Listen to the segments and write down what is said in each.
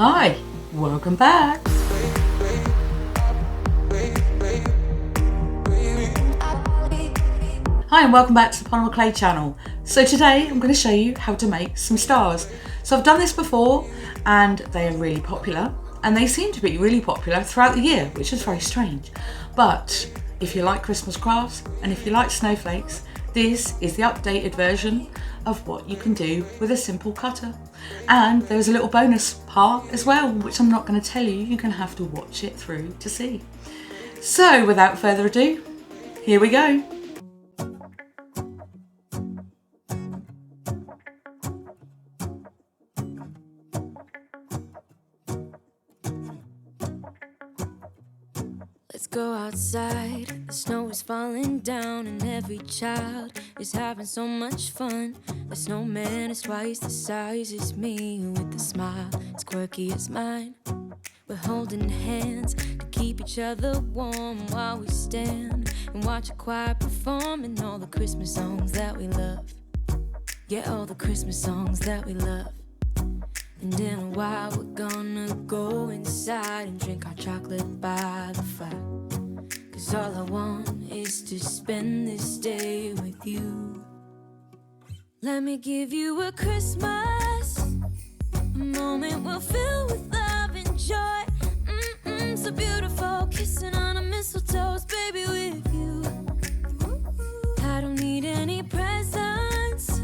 Hi, welcome back. Hi and welcome back to the Polymer Clay channel. So today I'm going to show you how to make some stars. So I've done this before and they are really popular, and they seem to be really popular throughout the year, which is very strange. But if you like Christmas crafts and if you like snowflakes, this is the updated version of what you can do with a simple cutter. And there's a little bonus part as well, which I'm not going to tell you. You're going to have to watch it through to see. So without further ado, here we go. Let's go outside, the snow is falling down and every child is having so much fun. The snowman is twice the size as me, with a smile as quirky as mine. We're holding hands to keep each other warm while we stand and watch a choir performing all the Christmas songs that we love. Yeah, all the Christmas songs that we love. And in a while we're gonna go inside and drink our chocolate by the fire. 'Cause all I want is to spend this day with you. Let me give you a Christmas, a moment we'll fill with love and joy. So beautiful, kissing on a mistletoe, baby, with you. I don't need any presents,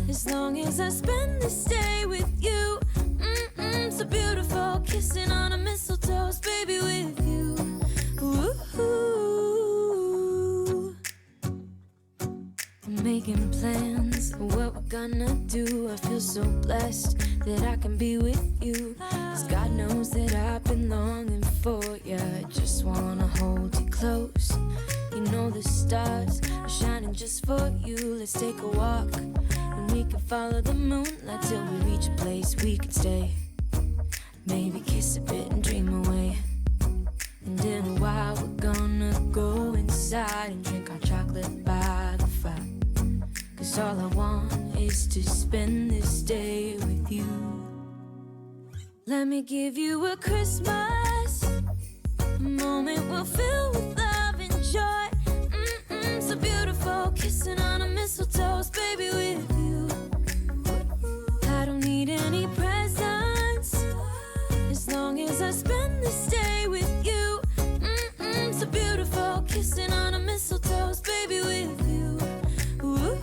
as long as I spend this day with you. So beautiful, kissing on a mistletoe, baby, with you. Ooh. I'm making plans of what we're gonna do. I feel so blessed that I can be with you. 'Cause God knows that I've been longing for you. I just wanna hold you close. You know the stars are shining just for you. Let's take a walk and we can follow the moonlight till we reach a place we can stay. Maybe kiss a bit and dream away. And in a while we're gonna go inside and drink our chocolate by the fire. 'Cause all I want is to spend this day with you. Let me give you a Christmas, a moment we'll fill with love and joy. So beautiful, kissing on a mistletoe, baby, with you. I don't need any presents, as long as I spend this day with you. So beautiful, kissing on a mistletoe, baby, with you. Ooh.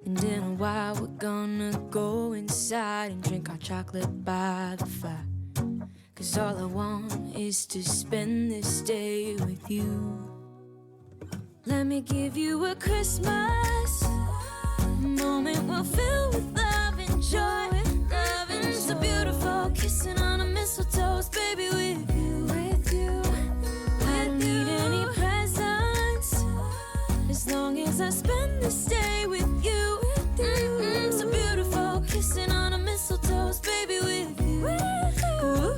And in a while we're gonna go inside and drink our chocolate by the fire. 'Cause all I want is to spend this day with you. Let me give you a Christmas, a moment we'll fill with love and joy. Love and so beautiful, kissing on a mistletoe, baby, with you. I don't need any presents, as long as I spend this day with you. So beautiful, kissing on a mistletoe, baby, with you. Ooh.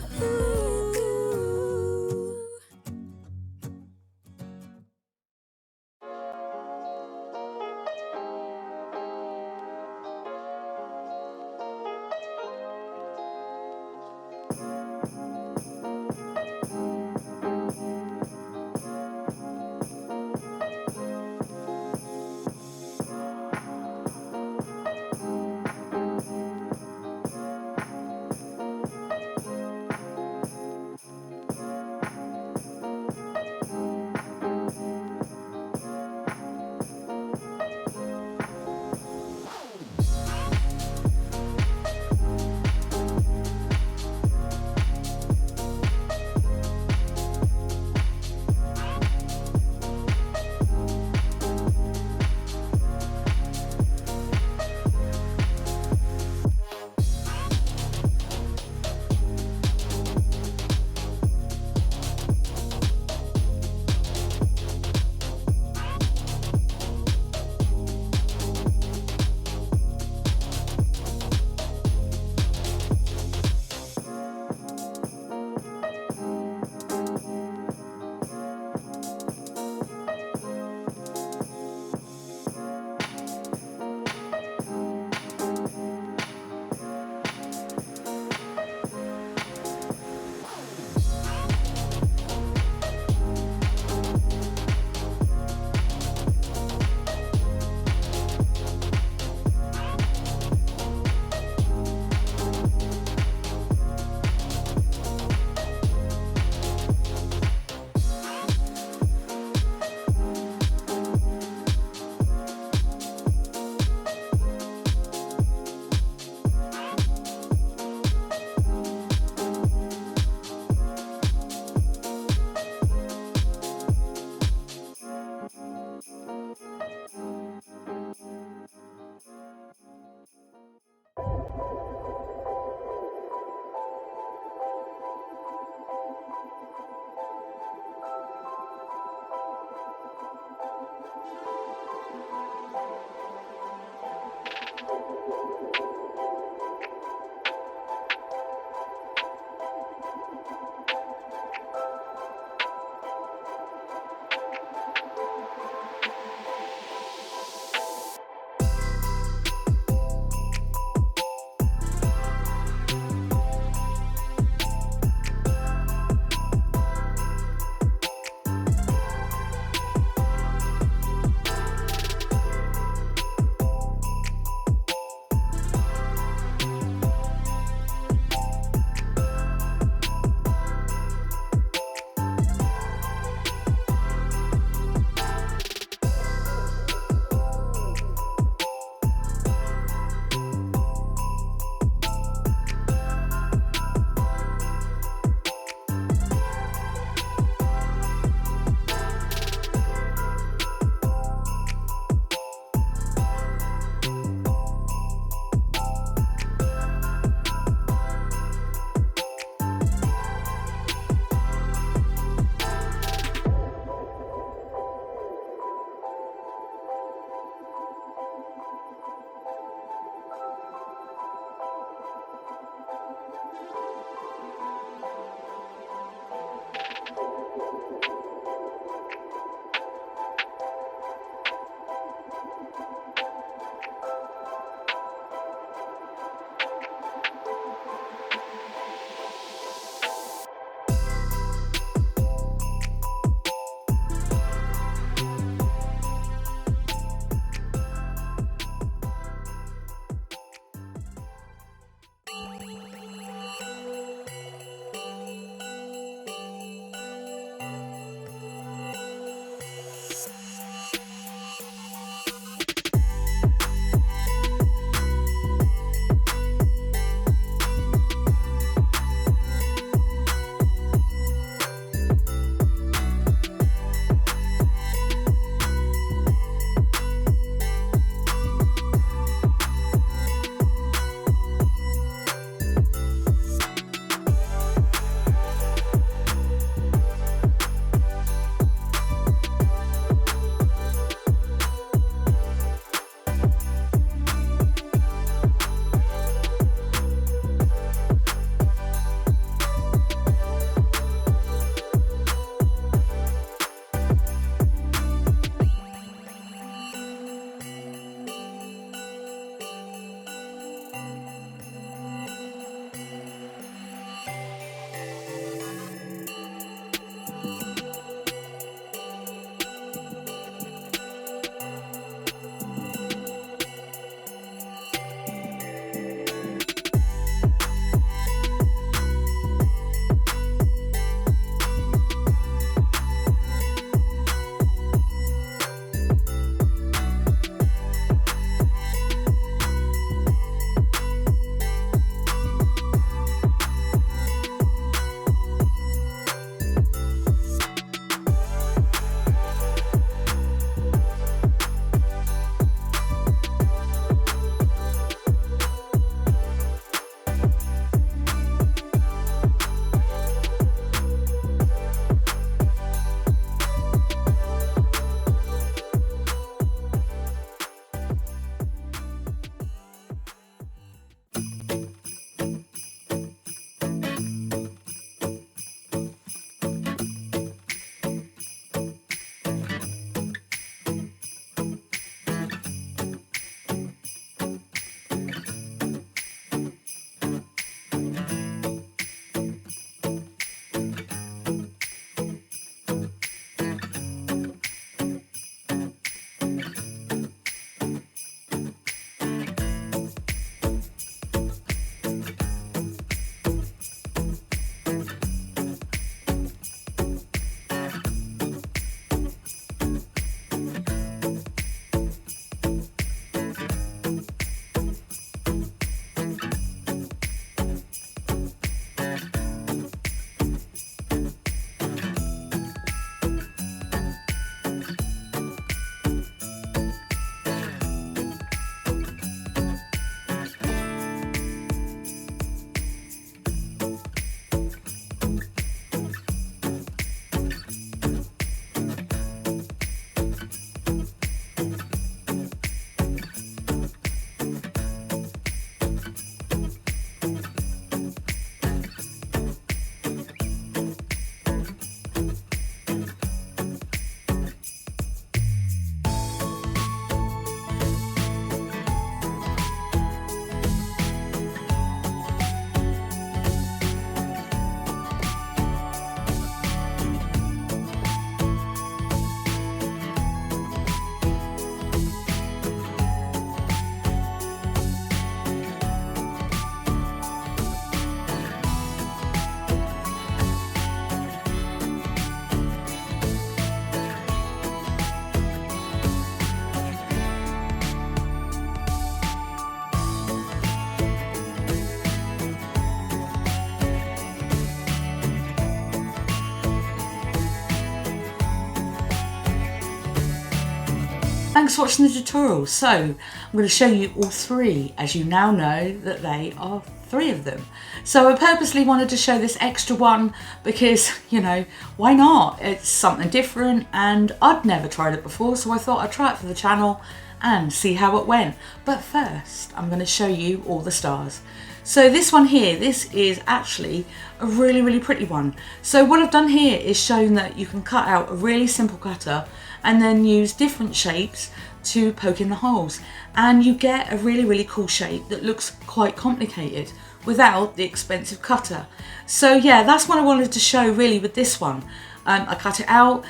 Thanks for watching the tutorial. So I'm going to show you all three, as you now know that they are three of them. So I purposely wanted to show this extra one because, you know, why not? It's something different and I'd never tried it before, so I thought I'd try it for the channel and see how it went. But first I'm going to show you all the stars. So this one here, this is actually a really pretty one. So what I've done here is shown that you can cut out a really simple cutter and then use different shapes to poke in the holes, and you get a really cool shape that looks quite complicated without the expensive cutter. So yeah, that's what I wanted to show really with this one. I cut it out.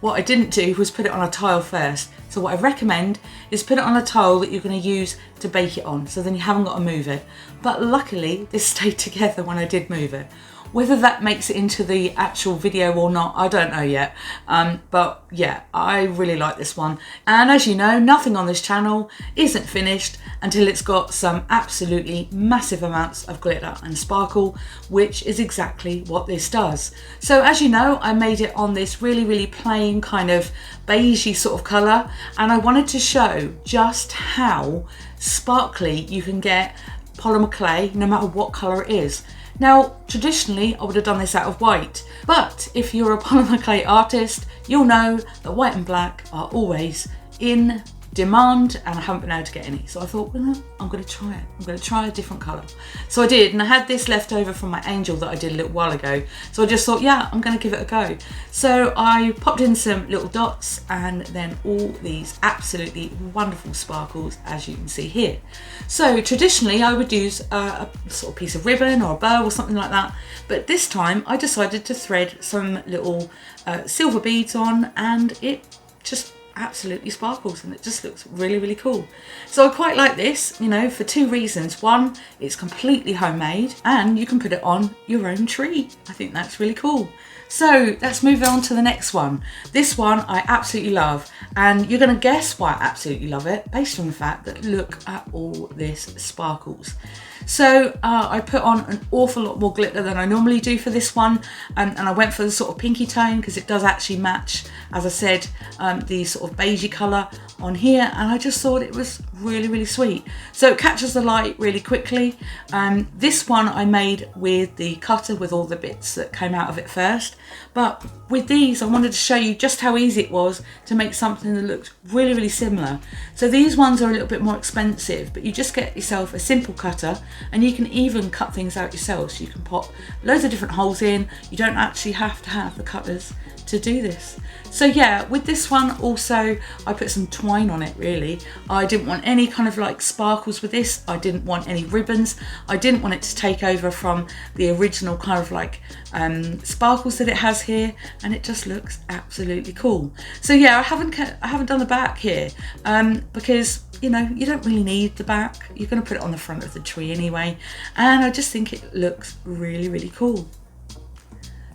What I didn't do was put it on a tile first. So what I recommend is put it on a tile that you're going to use to bake it on, so then you haven't got to move it. But luckily this stayed together when I did move it. Whether that makes it into the actual video or not, I don't know yet. But yeah, I really like this one. And as you know, nothing on this channel isn't finished until it's got some absolutely massive amounts of glitter and sparkle, which is exactly what this does. So as you know, I made it on this really plain kind of beigey sort of colour, and I wanted to show just how sparkly you can get polymer clay no matter what colour it is. Now, traditionally, I would have done this out of white, but if you're a polymer clay artist, you'll know that white and black are always in demand, and I haven't been able to get any. So I thought, well, no, I'm going to try it. I'm going to try a different colour. So I did, and I had this left over from my angel that I did a little while ago. So I just thought, yeah, I'm going to give it a go. So I popped in some little dots and then all these absolutely wonderful sparkles, as you can see here. So traditionally I would use a sort of piece of ribbon or a bow or something like that. But this time I decided to thread some little silver beads on, and it just absolutely sparkles, and it just looks really, really cool. So I quite like this, you know, for two reasons. One, it's completely homemade and you can put it on your own tree. I think that's really cool. So let's move on to the next one. This one I absolutely love, and you're going to guess why I absolutely love it based on the fact that look at all this sparkles. So I put on an awful lot more glitter than I normally do for this one, and I went for the sort of pinky tone because it does actually match, as I said, the sort of beigey colour on here, and I just thought it was really, really sweet. So it catches the light really quickly. This one I made with the cutter with all the bits that came out of it first, but with these I wanted to show you just how easy it was to make something that looked really, really similar. So these ones are a little bit more expensive, but you just get yourself a simple cutter, and you can even cut things out yourself. So you can pop loads of different holes in. You don't actually have to have the cutters to do this. So yeah, with this one also I put some twine on it really. I didn't want any kind of like sparkles with this. I didn't want any ribbons. I didn't want it to take over from the original kind of like sparkles that it has here, and it just looks absolutely cool. So yeah, I haven't done the back here because, you know, you don't really need the back. You're going to put it on the front of the tree anyway, and I just think it looks really, really cool.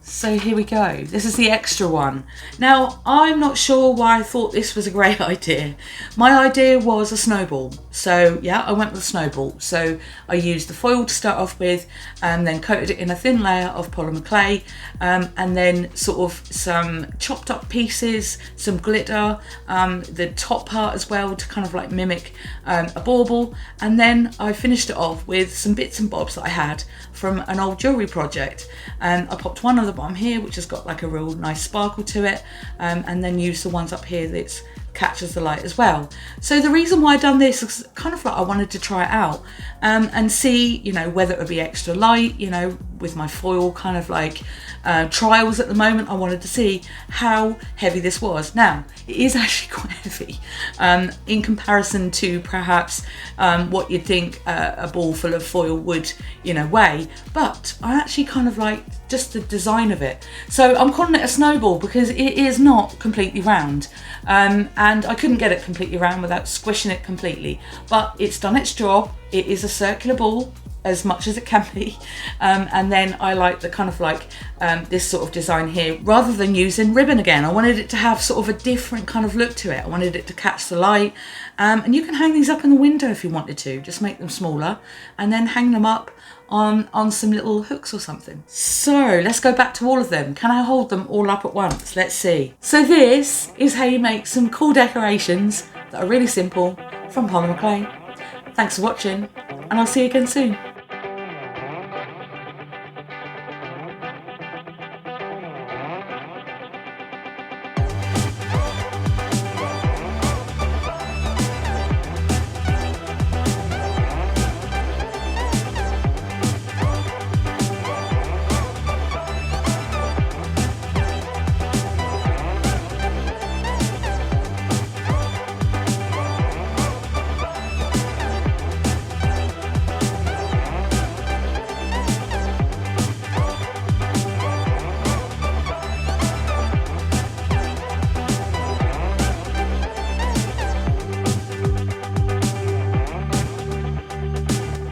So here we go. This is the extra one. Now, I'm not sure why I thought this was a great idea. My idea was a snowball. So yeah, I went with a snowball. So I used the foil to start off with, and then coated it in a thin layer of polymer clay, and then sort of some chopped up pieces, some glitter, the top part as well to kind of like mimic a bauble. And then I finished it off with some bits and bobs that I had from an old jewellery project. And I popped one on the bottom here, which has got like a real nice sparkle to it, and then used the ones up here that catches the light as well. So the reason why I've done this is kind of like I wanted to try it out and see, you know, whether it would be extra light, you know, with my foil kind of like trials at the moment. I wanted to see how heavy this was. Now, it is actually quite heavy in comparison to perhaps what you'd think a ball full of foil would, you know, weigh, but I actually kind of like just the design of it. So I'm calling it a snowball because it is not completely round, and I couldn't get it completely round without squishing it completely, but it's done its job. It is a circular ball as much as it can be, and then I like the kind of like this sort of design here. Rather than using ribbon again, I wanted it to have sort of a different kind of look to it. I wanted it to catch the light, and you can hang these up in the window if you wanted to. Just make them smaller and then hang them up on some little hooks or something. So let's go back to all of them. Can I hold them all up at once? Let's see. So this is how you make some cool decorations that are really simple from polymer clay. Thanks for watching, and I'll see you again soon.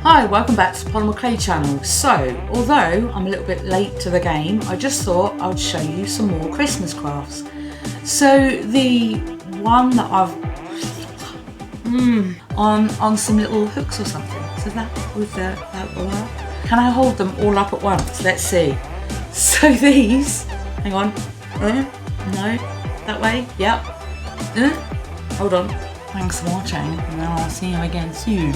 Hi, welcome back to the Polymer Clay channel. So, although I'm a little bit late to the game, I just thought I'd show you some more Christmas crafts. So the one that I've on some little hooks or something. So that with that all up. Can I hold them all up at once? Let's see. So these, hang on, no, that way, yep. Hold on. Thanks for watching, and I'll see you again soon.